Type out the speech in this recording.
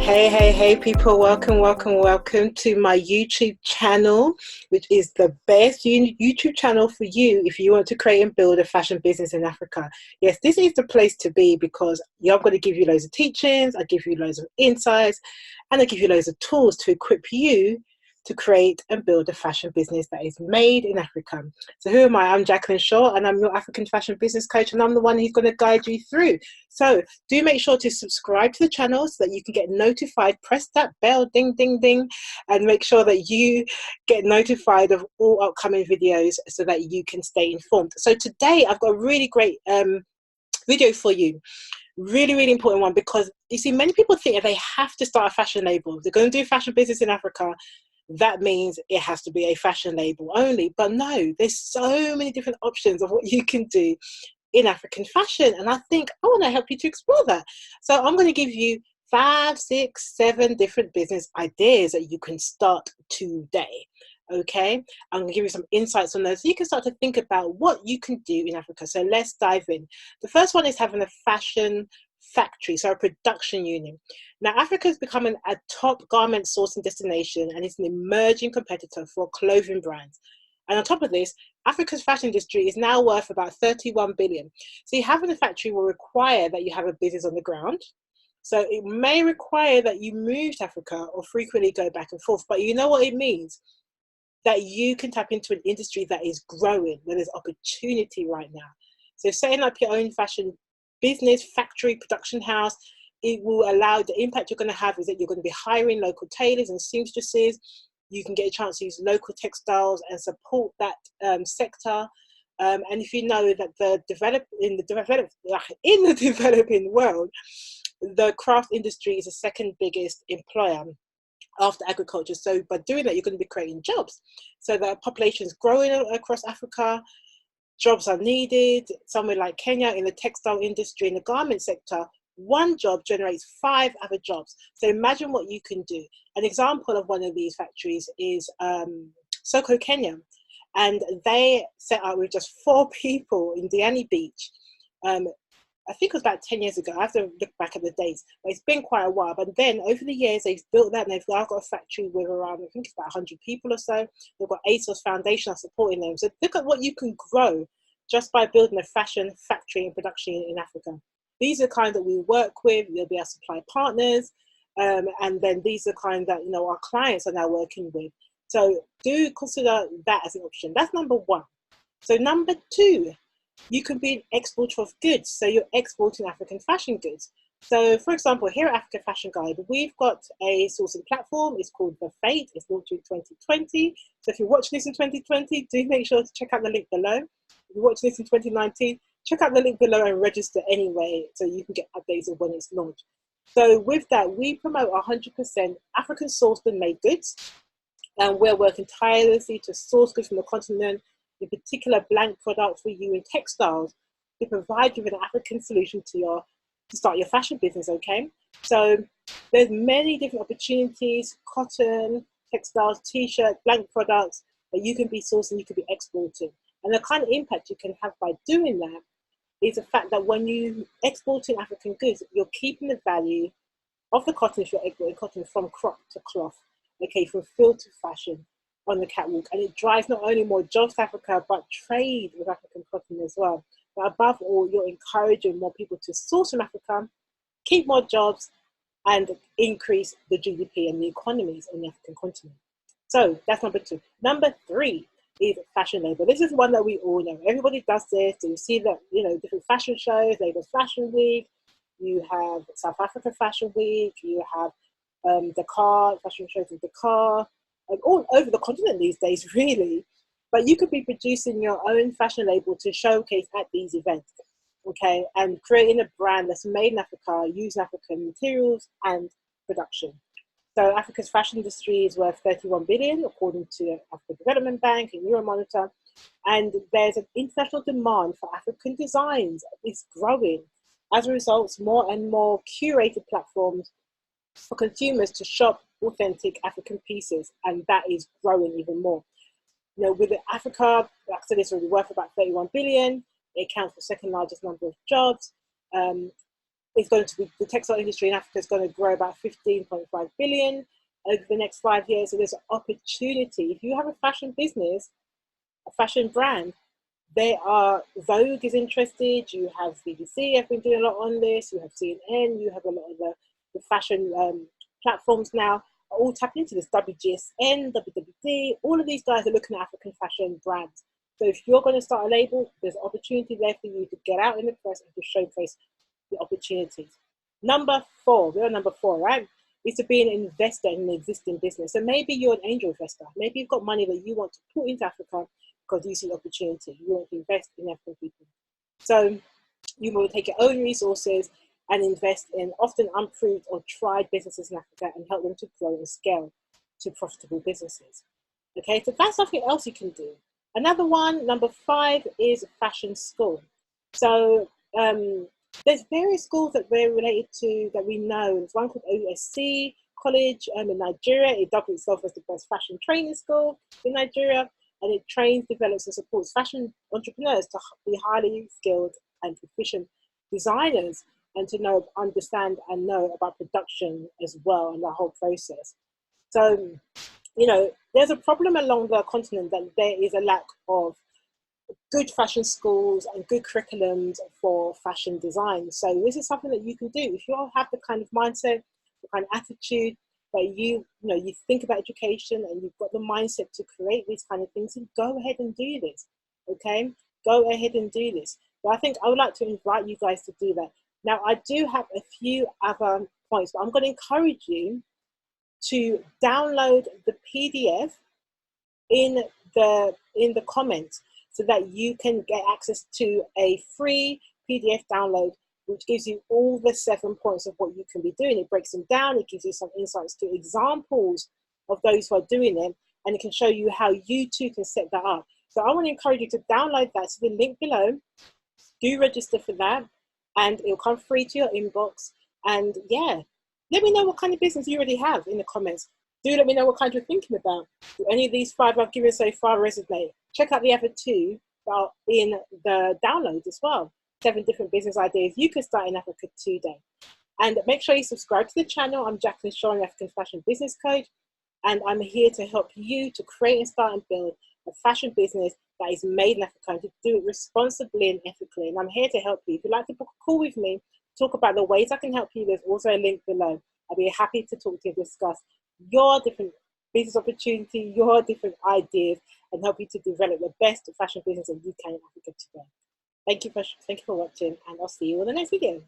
Hey people, welcome to my YouTube channel, which is the best YouTube channel for you if you want to create and build a fashion business in Africa. Yes, this is the place to be because I'm going to give you loads of teachings, I give you loads of insights, and I give you loads of tools to equip you to create and build a fashion business that is made in Africa. So who am I? I'm Jacqueline Shaw, and I'm your African fashion business coach, and I'm the one who's going to guide you through. So do make sure to subscribe to the channel so that you can get notified. Press that bell, ding, ding, ding, and make sure that you get notified of all upcoming videos so that you can stay informed. So today I've got a really great video for you. Really important one, because you see, many people think that they have to start a fashion label. They're going to do fashion business in Africa. That means it has to be a fashion label only. But no, there's so many different options of what you can do in African fashion. And I think I want to help you to explore that. So I'm going to give you 5, 6, 7 different business ideas that you can start today. Okay, I'm going to give you some insights on those so you can start to think about what you can do in Africa. So let's dive in. The first one is having a fashion factory, so a production unit. Now, Africa is becoming a top garment sourcing destination and is an emerging competitor for clothing brands. And on top of this, Africa's fashion industry is now worth about 31 billion. So having a factory will require that you have a business on the ground. So it may require that you move to Africa or frequently go back and forth, but you know what it means? That you can tap into an industry that is growing, where there's opportunity right now. So setting up your own fashion business, factory, production house, it will allow, the impact you're going to have is that you're going to be hiring local tailors and seamstresses. You can get a chance to use local textiles and support that sector. And if you know that in the developing world, the craft industry is the second biggest employer after agriculture. So by doing that, you're going to be creating jobs. So the population is growing across Africa. Jobs are needed. Somewhere like Kenya, in the textile industry, in the garment sector, one job generates 5 other jobs. So imagine what you can do. An example of one of these factories is Soko, Kenya. And they set up with just 4 people in Diani Beach. I think it was about 10 years ago. I have to look back at the dates, but it's been quite a while. But then over the years, they've built that, and they've now got a factory with around, I think it's about 100 people or so. They've got ASOS Foundation supporting them. So look at what you can grow just by building a fashion factory and production in Africa. These are the kind that we work with. We'll be our supply partners. And then these are the kind that, our clients are now working with. So do consider that as an option. That's number 1. So number 2, you can be an exporter of goods. So you're exporting African fashion goods. So for example, here at African Fashion Guide, we've got a sourcing platform. It's called The Fate. It's launched in 2020. So if you're watching this in 2020, do make sure to check out the link below. If you're watching this in 2019, check out the link below and register anyway, so you can get updates of when it's launched. So with that, we promote 100% African sourced and made goods. And we're working tirelessly to source goods from the continent, in particular blank products for you in textiles, to provide you with an African solution to start your fashion business. Okay, so there's many different opportunities: cotton, textiles, t-shirts, blank products that you can be sourcing, you can be exporting. And the kind of impact you can have by doing that is the fact that when you exporting African goods, you're keeping the value of the cotton, if you're exporting cotton, from crop to cloth, okay, from field to fashion on the catwalk. And it drives not only more jobs to Africa, but trade with African cotton as well. But above all, you're encouraging more people to source from Africa, keep more jobs, and increase the GDP and the economies on the African continent. So that's number 2. Number 3 is fashion label. This is one that we all know. Everybody does this. So you see that, different fashion shows, Lagos Fashion Week, you have South Africa Fashion Week, you have Dakar, fashion shows in Dakar, and all over the continent these days, really. But you could be producing your own fashion label to showcase at these events, okay, and creating a brand that's made in Africa, using African materials and production. So Africa's fashion industry is worth 31 billion, according to African Development Bank and Euromonitor. And there's an international demand for African designs. It's growing. As a result, more and more curated platforms for consumers to shop authentic African pieces, and that is growing even more. With Africa, like I said, it's already worth about 31 billion. It accounts for the second largest number of jobs. is going to be, the textile industry in Africa is going to grow about 15.5 billion over the next 5 years. So there's an opportunity. If you have a fashion business, a fashion brand, they are, Vogue is interested, you have BBC have been doing a lot on this, you have CNN, you have a lot of the fashion platforms now are all tapping into this, WGSN, WWD, all of these guys are looking at African fashion brands. So if you're going to start a label, there's opportunity there for you to get out in the press and to showcase the opportunities. Number 4, we're on number 4, right? Is to be an investor in an existing business. So maybe you're an angel investor. Maybe you've got money that you want to put into Africa because you see opportunity. You want to invest in African people. So you will take your own resources and invest in often unproved or tried businesses in Africa and help them to grow and scale to profitable businesses. Okay, so that's something else you can do. Another one, number 5, is fashion school. So there's various schools that we're related to that we know. There's one called OSC College in Nigeria. It doubles itself as the best fashion training school in Nigeria, and it trains, develops, and supports fashion entrepreneurs to be highly skilled and efficient designers, and to know, understand, and know about production as well, and the whole process. So, you know, there's a problem along the continent that there is a lack of good fashion schools and good curriculums for fashion design. So this is something that you can do if you have the kind of mindset, the kind of attitude that you think about education and you've got the mindset to create these kind of things, and go ahead and do this. Okay, go ahead and do this. But I think I would like to invite you guys to do that. Now, I do have a few other points, but I'm going to encourage you to download the PDF in the comments so that you can get access to a free PDF download, which gives you all the 7 points of what you can be doing. It breaks them down, it gives you some insights to examples of those who are doing it, and it can show you how you too can set that up. So I want to encourage you to download that to the link below. Do register for that, and it'll come free to your inbox. And yeah, let me know what kind of business you already have in the comments. Do let me know what kind you're thinking about. Do any of these 5 I've given so far resonate? Check out the other 2 that are in the download as well. 7 different business ideas you can start in Africa today. And make sure you subscribe to the channel. I'm Jacqueline Shaw, African Fashion Business Coach, and I'm here to help you to create and start and build a fashion business that is made in Africa, and to do it responsibly and ethically. And I'm here to help you. If you'd like to book a call with me, talk about the ways I can help you, there's also a link below. I'll be happy to talk to you and discuss your different business opportunity, your different ideas, and help you to develop the best fashion business that you can in Africa today. Thank you for watching, and I'll see you in the next video.